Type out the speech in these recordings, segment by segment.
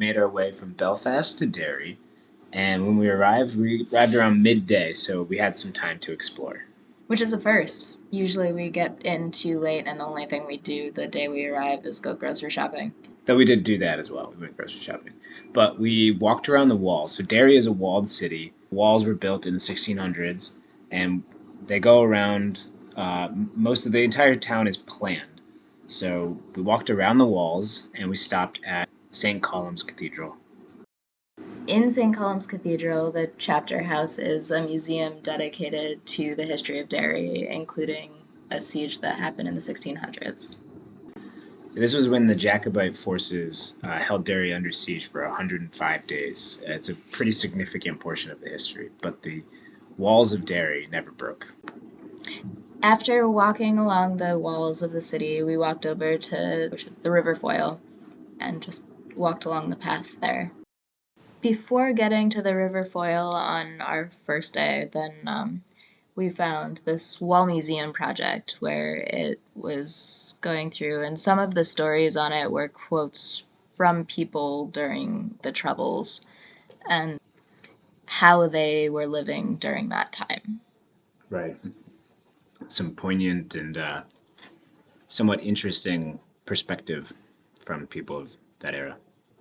made our way from Belfast to Derry, and when we arrived around midday, so we had some time to explore. Which is a first. Usually we get in too late, and the only thing we do the day we arrive is go grocery shopping. Though we did do that as well. We went grocery shopping. But we walked around the walls. So Derry is a walled city. Walls were built in the 1600s, and they go around. Most of the entire town is planned. So we walked around the walls, and we stopped at St. Column's Cathedral. In St. Column's Cathedral, the chapter house is a museum dedicated to the history of Derry, including a siege that happened in the 1600s. This was when the Jacobite forces held Derry under siege for 105 days. It's a pretty significant portion of the history, but the walls of Derry never broke. After walking along the walls of the city, we walked over to which is the River Foyle and just walked along the path there. Before getting to the River Foyle on our first day, then we found this wall museum project where it was going through, and some of the stories on it were quotes from people during the Troubles and how they were living during that time. Right. Some poignant and somewhat interesting perspective from people of that era.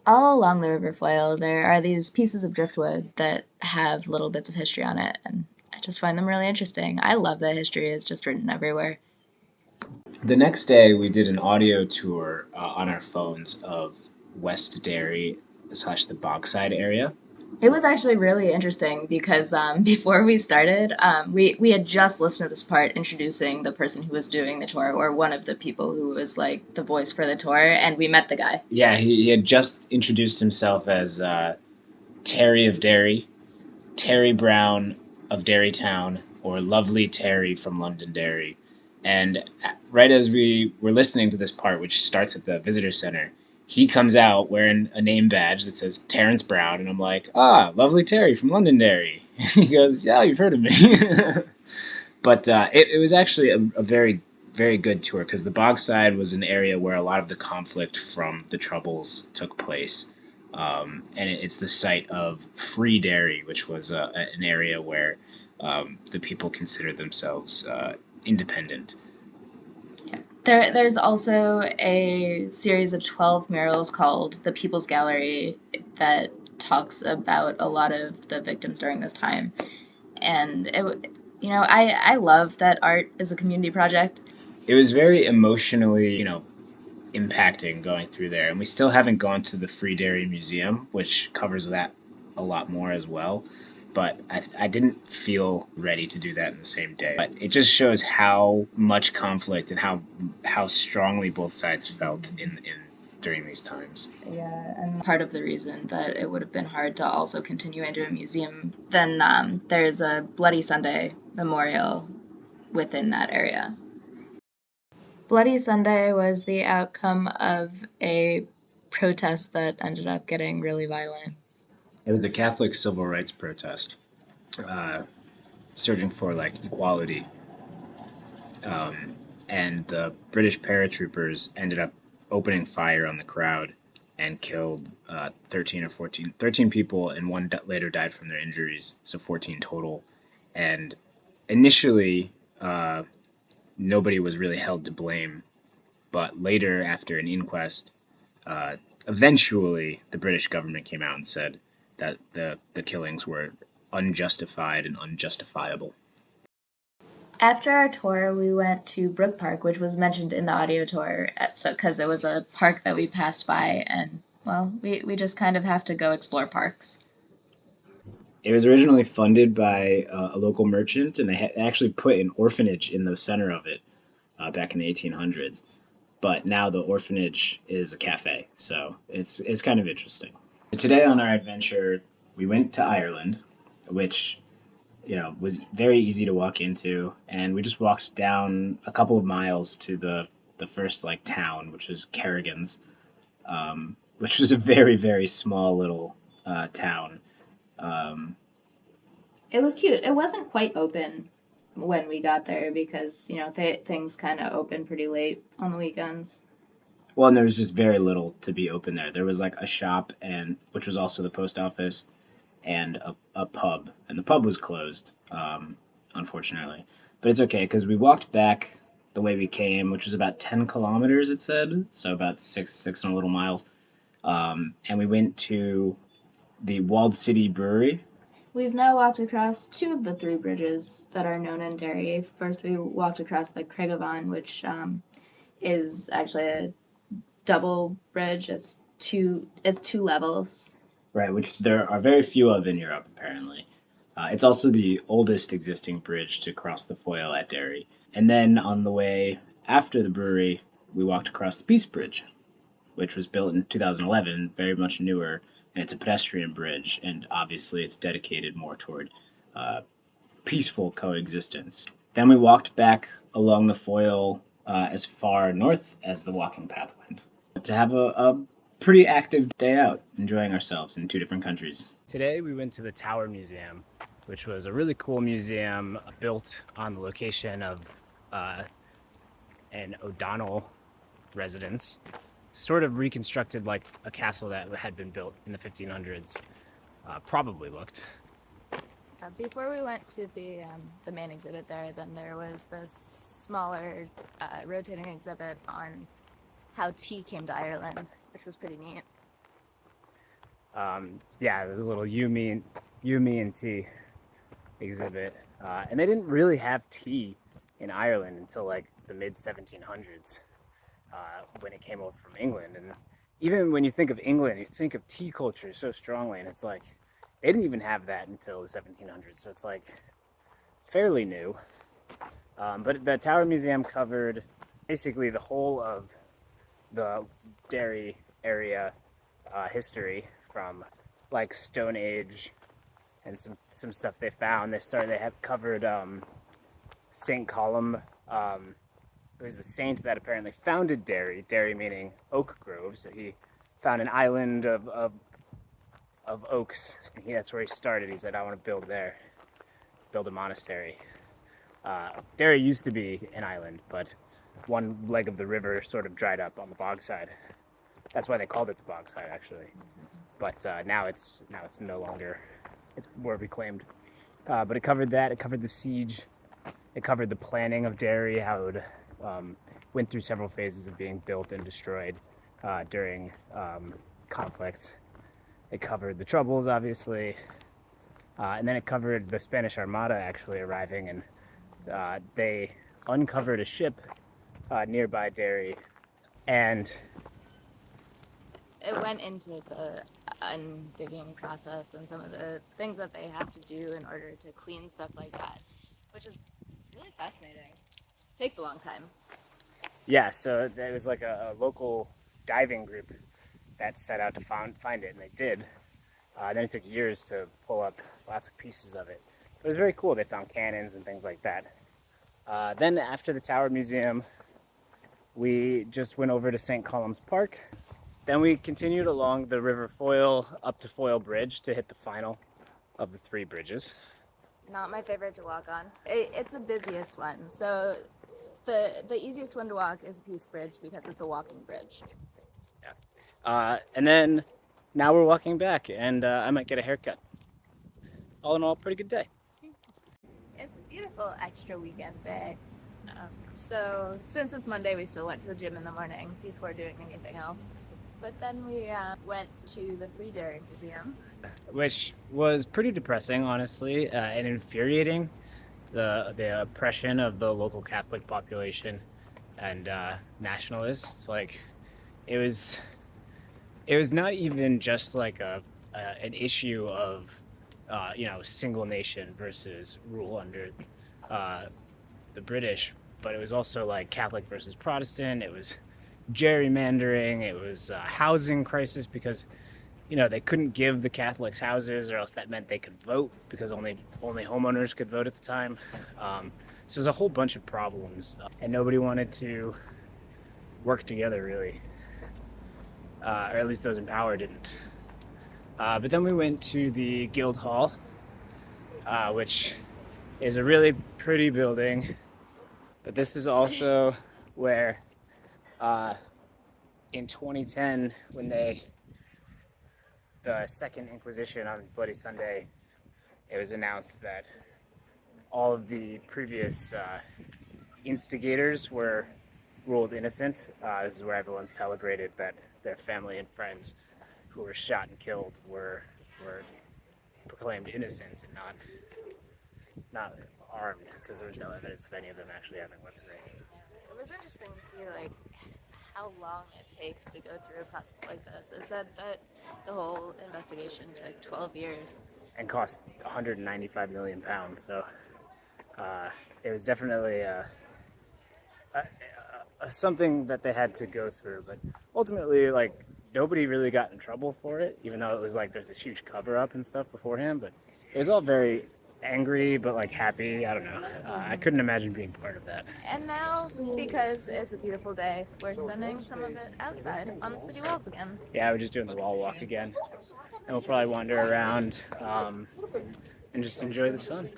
All along the River Foyle, there are these pieces of driftwood that have little bits of history on it, and I just find them really interesting. I love that history is just written everywhere. The next day, we did an audio tour on our phones of West Derry slash the Bogside area. It was actually really interesting because before we started, we had just listened to this part introducing the person who was doing the tour, or one of the people who was like the voice for the tour, and we met the guy. Yeah, he had just introduced himself as Terry of Derry, Terry Brown of Derrytown, or Lovely Terry from Londonderry. And right as we were listening to this part, which starts at the visitor center, he comes out wearing a name badge that says Terrence Brown, and I'm like, ah, Lovely Terry from Londonderry. He goes, yeah, you've heard of me. But it was actually a very, very good tour because the Bogside was an area where a lot of the conflict from the Troubles took place. And it's the site of Free Derry, which was an area where the people considered themselves independent. There's also a series of 12 murals called the People's Gallery that talks about a lot of the victims during this time. And I love that art is a community project. It was very emotionally, impacting going through there. And we still haven't gone to the Free Dairy Museum, which covers that a lot more as well. But I didn't feel ready to do that in the same day. But it just shows how much conflict and how strongly both sides felt in during these times. Yeah, and part of the reason that it would have been hard to also continue into a museum, then there's a Bloody Sunday memorial within that area. Bloody Sunday was the outcome of a protest that ended up getting really violent. It was a Catholic civil rights protest, uh, searching for like equality, and the British paratroopers ended up opening fire on the crowd and killed 13 people, and one later died from their injuries, so 14 total. And initially, nobody was really held to blame, but later, after an inquest, uh, eventually the British government came out and said that the killings were unjustified and unjustifiable. After our tour, we went to Brook Park, which was mentioned in the audio tour, so because it was a park that we passed by, and well, we just kind of have to go explore parks. It was originally funded by a local merchant, and they actually put an orphanage in the center of it back in the 1800s. But now the orphanage is a cafe, so it's kind of interesting. Today on our adventure, we went to Ireland, which was very easy to walk into, and we just walked down a couple of miles to the first like town, which was Kerrigan's, which was a very very small little town. Um, It was cute. It wasn't quite open when we got there because things kind of open pretty late on the weekends. Well, and there was just very little to be open there. There was like a shop, and which was also the post office, and a pub, and the pub was closed, unfortunately. But it's okay because we walked back the way we came, which was about 10 kilometers. It said so, about six and a little miles. And we went to the Walled City Brewery. We've now walked across two of the three bridges that are known in Derry. First, we walked across the Craigavon, which is actually a double bridge. It's two levels. Right, which there are very few of in Europe, apparently. It's also the oldest existing bridge to cross the Foyle at Derry. And then on the way after the brewery, we walked across the Peace Bridge, which was built in 2011, very much newer, and it's a pedestrian bridge, and obviously it's dedicated more toward uh, peaceful coexistence. Then we walked back along the Foyle as far north as the walking path went to have a pretty active day out, enjoying ourselves in two different countries. Today we went to the Tower Museum, which was a really cool museum built on the location of an O'Donnell residence, sort of reconstructed like a castle that had been built in the 1500s, probably looked. Before we went to the main exhibit there, then there was this smaller rotating exhibit on how tea came to Ireland, which was pretty neat. Yeah, there's a little you, me, and tea exhibit. And they didn't really have tea in Ireland until like the mid 1700s when it came over from England. And even when you think of England, you think of tea culture so strongly, and it's like they didn't even have that until the 1700s. So it's like fairly new. But the Tower Museum covered basically the whole of the Derry area history, from like Stone Age and some stuff they found. They have covered St. Columb. It was the saint that apparently founded Derry. Derry meaning oak grove. So he found an island of oaks, and that's where he started. He said, "I want to build a monastery." Derry used to be an island, but one leg of the river sort of dried up on the bog side. That's why they called it the bog side, actually. But now it's no longer. It's more reclaimed. But it covered that. It covered the siege. It covered the planning of Derry, how it went through several phases of being built and destroyed during conflicts. It covered the Troubles, obviously, and then it covered the Spanish Armada actually arriving, and they uncovered a ship nearby Derry, and It went into the undigging process and some of the things that they have to do in order to clean stuff like that, which is really fascinating. Takes a long time. yeah, so there was like a local diving group that set out to find it, and they did. Then it took years to pull up lots of pieces of it. It was very cool. They found cannons and things like that. Then after the Tower Museum, we just went over to St. Column's Park. Then we continued along the River Foyle up to Foyle Bridge to hit the final of the three bridges. Not my favorite to walk on. It's the busiest one. So the easiest one to walk is the Peace Bridge because it's a walking bridge. And then now we're walking back, and I might get a haircut. All in all, pretty good day. It's a beautiful extra weekend day. So since it's Monday, we still went to the gym in the morning before doing anything else. But then we went to the Free Derry Museum, Which was pretty depressing, honestly, and infuriating. The oppression of the local Catholic population and nationalists. Like, it was not even just like an issue of single nation versus rule under the British, but it was also like Catholic versus Protestant. It was gerrymandering. It was a housing crisis because they couldn't give the Catholics houses, or else that meant they could vote because only homeowners could vote at the time. So there's a whole bunch of problems, and nobody wanted to work together really, or at least those in power didn't. But then we went to the Guildhall, which is a really pretty building. But this is also where in 2010, when the Second Inquisition on Bloody Sunday, it was announced that all of the previous instigators were ruled innocent. This is where everyone celebrated that their family and friends who were shot and killed were proclaimed innocent and not armed, because there was no evidence of any of them actually having weaponry. It was interesting to see like how long it takes to go through a process like this. It said that the whole investigation took 12 years. And cost 195 million pounds. So it was definitely something that they had to go through. But ultimately, like, nobody really got in trouble for it, even though it was like there's this huge cover up and stuff beforehand. But it was all very angry, but like happy. I don't know. I couldn't imagine being part of that. And now, because it's a beautiful day, we're spending some of it outside on the city walls again. Yeah, we're just doing the wall walk again. And we'll probably wander around and just enjoy the sun.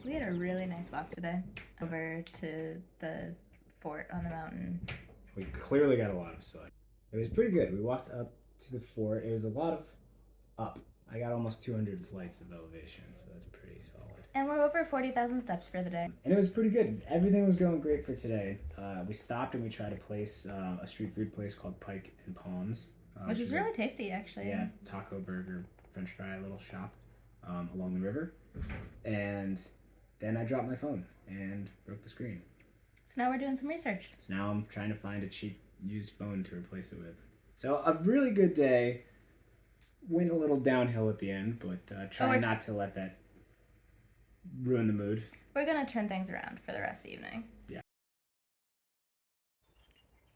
We had a really nice walk today over to the fort on the mountain. We clearly got a lot of sun. It was pretty good. We walked up to the fort. It was a lot of up. I got almost 200 flights of elevation, so that's pretty solid. And we're over 40,000 steps for the day. And it was pretty good. Everything was going great for today. We stopped and we tried a place, a street food place called Pike and Palms. Which is really tasty, actually. Yeah, taco, burger, french fry, little shop along the river. And then I dropped my phone and broke the screen. So now we're doing some research. So now I'm trying to find a cheap used phone to replace it with. So a really good day. Went a little downhill at the end, but trying not to let that ruin the mood. We're going to turn things around for the rest of the evening. Yeah.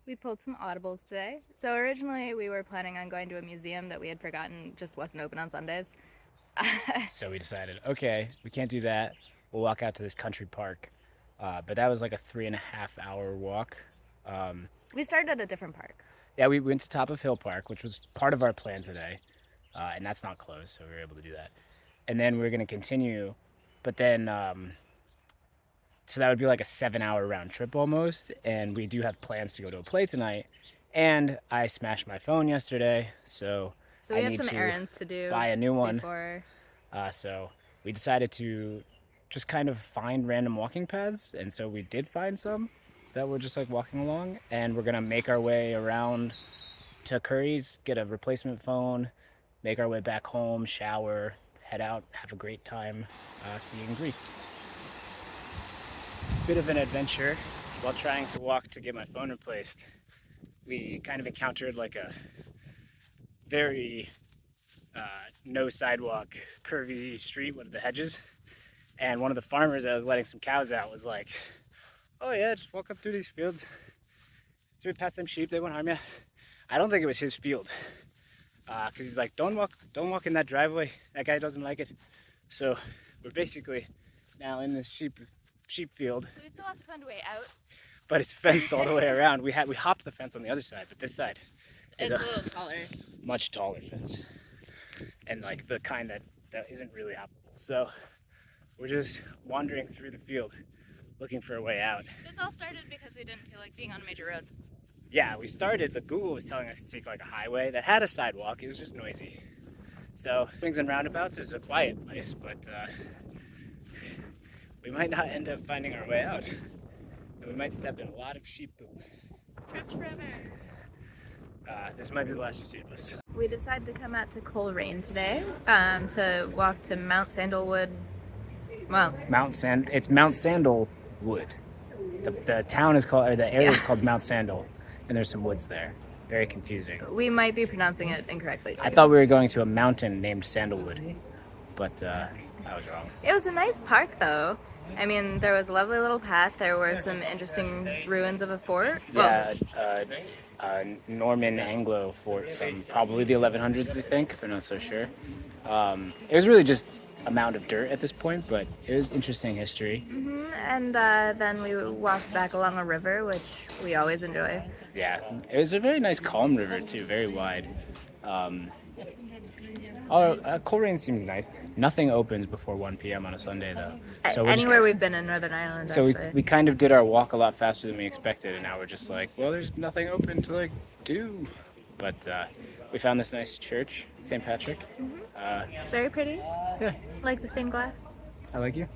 We pulled some audibles today. So originally we were planning on going to a museum that we had forgotten just wasn't open on Sundays. So we decided, okay, we can't do that. We'll walk out to this country park. But that was like a 3.5-hour walk. We started at a different park. Yeah, we went to Top of Hill Park, which was part of our plan today. And that's not closed, so we were able to do that. And then we were going to continue, but then, so that would be like a 7-hour round trip almost. And we do have plans to go to a play tonight. And I smashed my phone yesterday, so we have some errands to do. Buy a new one. Before. So we decided to just kind of find random walking paths. And so we did find some that were just like walking along. And we're going to make our way around to Curry's, get a replacement phone, make our way back home, shower, head out, have a great time seeing Greece. Bit of an adventure while trying to walk to get my phone replaced. We kind of encountered like a very no sidewalk, curvy street with the hedges. And one of the farmers that was letting some cows out was like, oh yeah, just walk up through these fields. So we passed them sheep, they won't harm you. I don't think it was his field. Because he's like, don't walk in that driveway. That guy doesn't like it. So we're basically now in this sheep field. So we still have to find a way out. But it's fenced all the way around. We hopped the fence on the other side, but this side is a little taller. Much taller fence. And like the kind that isn't really hoppable. So we're just wandering through the field looking for a way out. This all started because we didn't feel like being on a major road. Yeah, we started, but Google was telling us to take like a highway that had a sidewalk. It was just noisy. So swings and roundabouts is a quiet place, but we might not end up finding our way out. And we might step in a lot of sheep poop. Trips forever. This might be the last you see of us. We decided to come out to Coleraine today to walk to Mount Sandalwood. Well, It's Mount Sandalwood. The town is called, or the area is called Mount Sandal, and there's some woods there. Very confusing. We might be pronouncing it incorrectly too. I thought we were going to a mountain named Sandalwood, but I was wrong. It was a nice park though. I mean, there was a lovely little path. There were some interesting ruins of a fort. Yeah, Norman Anglo fort from probably the 1100s, they think. They're not so sure. It was really just a mound of dirt at this point, but it was interesting history. And then we walked back along a river, which we always enjoy. Yeah, it was a very nice, calm river too, very wide. Coleraine seems nice. Nothing opens before 1 p.m. on a Sunday, though. So Anywhere we've been in Northern Ireland, so actually. we kind of did our walk a lot faster than we expected, and now we're just like, well, there's nothing open to like do. But we found this nice church, St. Patrick. It's very pretty. Yeah, Like the stained glass. I like you.